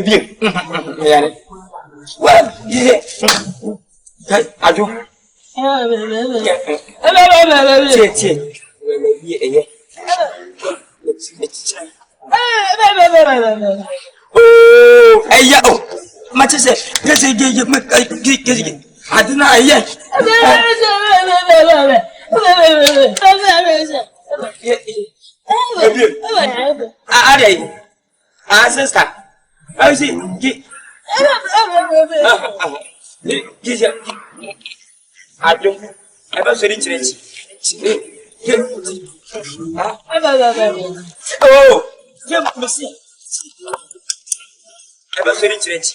Bien. Well, yeah. Ado. Tiens. Oh, aïe, oh. Matisse, qu'est-ce que Adina, aïe. Allez, sister. I see. I don't ever say it. Oh, give me see. Ever say it.